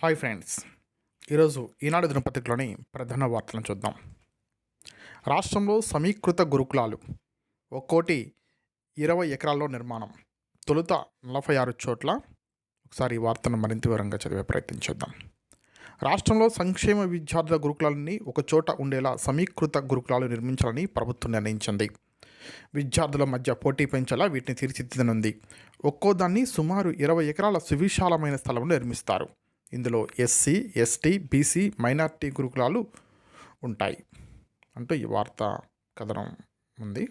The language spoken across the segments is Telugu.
హాయ్ ఫ్రెండ్స్, ఈరోజు ఈనాడు దినపత్రికలోని ప్రధాన వార్తలను చూద్దాం. రాష్ట్రంలో సమీకృత గురుకులాలు ఒక్కోటి 20 ఎకరాల్లో నిర్మాణం, తొలుత 46 చోట్ల. ఒకసారి ఈ వార్తను మరింత వివరంగా చదివే ప్రయత్నం చేద్దాం. రాష్ట్రంలో సంక్షేమ విద్యార్థుల గురుకులాలన్నీ ఒక చోట ఉండేలా సమీకృత గురుకులాలు నిర్మించాలని ప్రభుత్వం నిర్ణయించింది. విద్యార్థుల మధ్య పోటీ పెంచేలా వీటిని తీర్చిదిద్దనుంది. ఒక్కోదాన్ని సుమారు 20 ఎకరాల సువిశాలమైన స్థలంలో నిర్మిస్తారు. ఇందులో ఎస్సీ, ఎస్టీ, బీసీ, మైనార్టీ గురుకులాలు ఉంటాయి అంటూ ఈ వార్తా కథనం ఉంది.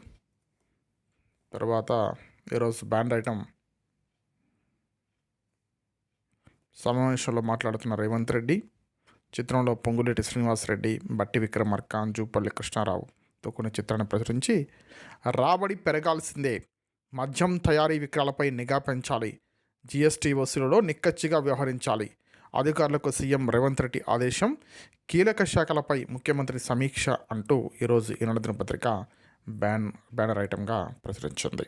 తర్వాత ఈరోజు బ్యాండ్ ఐటమ్ సమావేశంలో మాట్లాడుతున్న రేవంత్ రెడ్డి, చిత్రంలో పొంగులేటి శ్రీనివాసరెడ్డి, బట్టి విక్రమార్క, జూపల్లి కృష్ణారావుతో కొన్ని చిత్రాన్ని ప్రచురించి రాబడి పెరగాల్సిందే, మద్యం తయారీ విక్రయాలపై నిఘా పెంచాలి, జీఎస్టీ వసూలులో నిక్కచ్చిగా వ్యవహరించాలి, అధికారులకు సీఎం రేవంత్ రెడ్డి ఆదేశం, కీలక శాఖలపై ముఖ్యమంత్రి సమీక్ష అంటూ ఈరోజు ఈనాడు దినపత్రిక బ్యానర్ ఐటమ్గా ప్రచురించింది.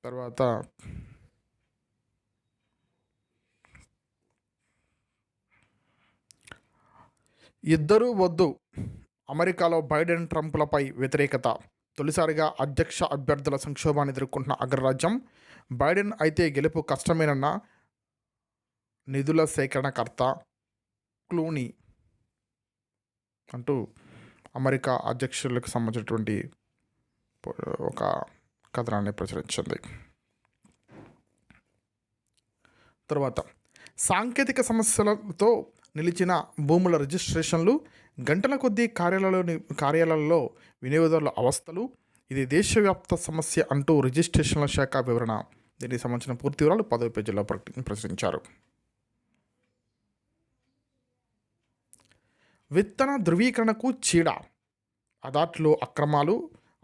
తర్వాత ఇద్దరూ వద్దు, అమెరికాలో బైడెన్ ట్రంప్లపై వ్యతిరేకత, తొలిసారిగా అధ్యక్ష అభ్యర్థుల సంక్షోభాన్ని ఎదుర్కొంటున్న అగ్రరాజ్యం, బైడెన్ అయితే గెలుపు కష్టమేనన్న నిధుల సేకరణకర్త క్లూనీ అంటూ అమెరికా అధ్యక్షులకు సంబంధించినటువంటి ఒక కథనాన్ని ప్రచురించింది. తర్వాత సాంకేతిక సమస్యలతో నిలిచిన భూముల రిజిస్ట్రేషన్లు, గంటల కొద్దీ కార్యాలయాలలో వినియోగదారుల అవస్థలు, ఇది దేశవ్యాప్త సమస్య అంటూ రిజిస్ట్రేషన్ల శాఖ వివరణ. దీనికి సంబంధించిన పూర్తి వివరాలు 10వ పేజీలో ప్రచురించారు. విత్తన ధృవీకరణకు చీడ, అదాట్లో అక్రమాలు,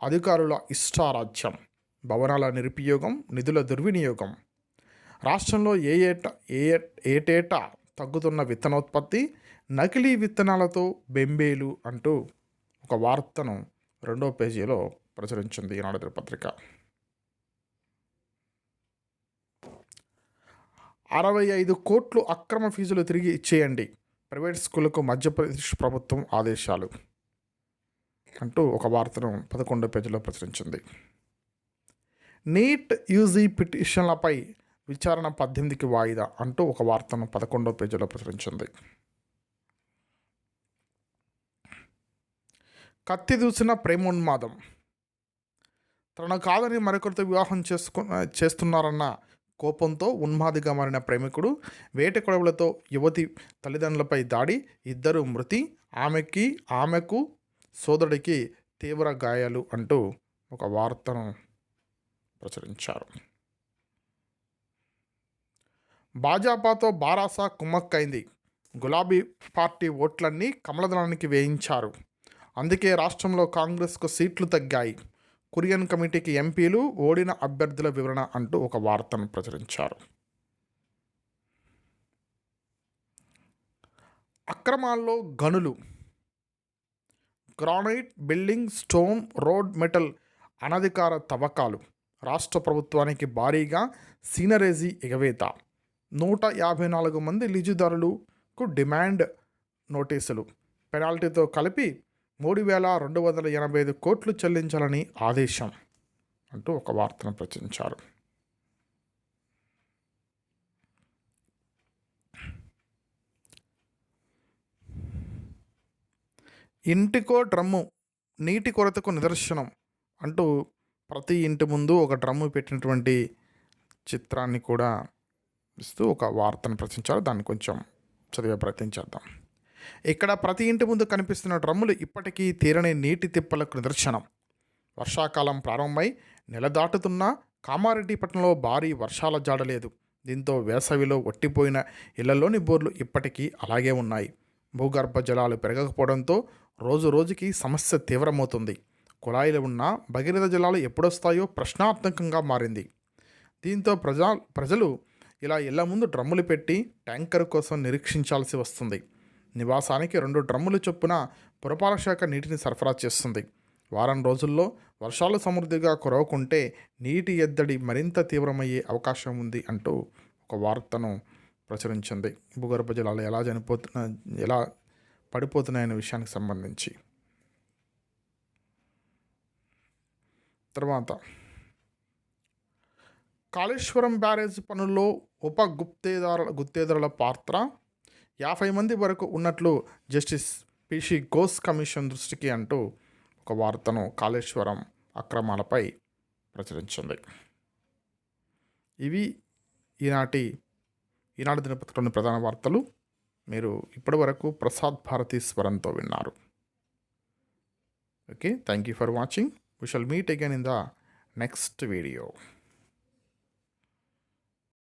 అధికారుల ఇష్టారాజ్యం, భవనాల నిరుపయోగం, నిధుల దుర్వినియోగం, రాష్ట్రంలో ఏటేటా తగ్గుతున్న విత్తనోత్పత్తి, నకిలీ విత్తనాలతో బెంబేలు అంటూ ఒక వార్తను 2వ పేజీలో ప్రచురించింది ఈనాడు దినపత్రిక. 65 కోట్లు అక్రమ ఫీజులు తిరిగి ఇచ్చేయండి, ప్రైవేట్ స్కూళ్లకు మధ్యప్రదేశ్ ప్రభుత్వం ఆదేశాలు అంటూ ఒక వార్తను 11వ పేజీలో ప్రచురించింది. నీట్ యూజీ పిటిషన్లపై విచారణ 18కి వాయిదా అంటూ ఒక వార్తను 11వ పేజీలో ప్రచురించింది. కత్తి దూసిన ప్రేమోన్మాదం, తనను కాదని మరొకరితో వివాహం చేస్తున్నారన్న కోపంతో ఉన్మాదిగా మారిన ప్రేమికుడు, వేట కొడవలతో యువతి తల్లిదండ్రులపై దాడి, 2 మృతి, ఆమెకు సోదరుడికి తీవ్ర గాయాలు అంటూ ఒక వార్తను ప్రచురించారు. భాజపాతో బారాస కుమ్మక్కైంది, గులాబీ పార్టీ ఓట్లన్నీ కమలదళానికి వేయించారు, అందుకే రాష్ట్రంలో కాంగ్రెస్కు సీట్లు తగ్గాయి, కురియన్ కమిటీకి ఎంపీలు, ఓడిన అభ్యర్థుల వివరణ అంటూ ఒక వార్తను ప్రచురించారు. అక్రమాల్లో గనులు, granite, building, stone, road, metal అనధికార తవ్వకాలు, రాష్ట్ర ప్రభుత్వానికి భారీగా సీనరేజీ ఎగవేత, 154 మంది లీజుదారులకు డిమాండ్ నోటీసులు, పెనాల్టీతో కలిపి 3,285 కోట్లు చెల్లించాలని ఆదేశం అంటూ ఒక వార్తను ప్రచురించారు. ఇంటికో డ్రమ్ము, నీటి కొరతకు నిదర్శనం అంటూ ప్రతి ఇంటి ముందు ఒక డ్రమ్ము పెట్టినటువంటి చిత్రాన్ని కూడా ఇస్తూ ఒక వార్తను ప్రచురించారు. దాన్ని కొంచెం చదివే ప్రయత్నం చేద్దాం. ఇక్కడ ప్రతి ఇంటి ముందు కనిపిస్తున్న డ్రమ్ములు ఇప్పటికీ తీరని నీటి తిప్పలకు నిదర్శనం. వర్షాకాలం ప్రారంభమై నెల దాటుతున్న కామారెడ్డిపట్నంలో భారీ వర్షాల జాడలేదు. దీంతో వేసవిలో ఒట్టిపోయిన ఇళ్లలోని బోర్లు ఇప్పటికీ అలాగే ఉన్నాయి. భూగర్భ జలాలు పెరగకపోవడంతో రోజు రోజుకి సమస్య తీవ్రమవుతుంది. కుళాయిలు ఉన్న భగీరథ జలాలు ఎప్పుడొస్తాయో ప్రశ్నార్థకంగా మారింది. దీంతో ప్రజలు ఇలా ఇళ్ల ముందు డ్రమ్ములు పెట్టి ట్యాంకర్ కోసం నిరీక్షించాల్సి వస్తుంది. నివాసానికి 2 డ్రమ్ములు చొప్పున పురపాలక శాఖ నీటిని సరఫరా చేస్తుంది. వారం రోజుల్లో వర్షాలు సమృద్ధిగా కురవకుంటే నీటి ఎద్దడి మరింత తీవ్రమయ్యే అవకాశం ఉంది అంటూ ఒక వార్తను ప్రచురించింది. భూగర్భ జలాలు ఎలా పడిపోతున్నాయనే విషయానికి సంబంధించి. తర్వాత కాళేశ్వరం బ్యారేజ్ పనుల్లో గుత్తేదారుల పాత్ర 50 మంది వరకు ఉన్నట్లు జస్టిస్ పిసి ఘోష్ కమిషన్ దృష్టికి అంటూ ఒక వార్తను కాళేశ్వరం అక్రమాలపై ప్రచురించింది. ఇవి ఈనాటి దినపత్రికలోని ప్రధాన వార్తలు. మీరు ఇప్పటి వరకు ప్రసాద్ భారతి స్వరంతో విన్నారు. Okay, thank you for watching. We shall meet again in the next video.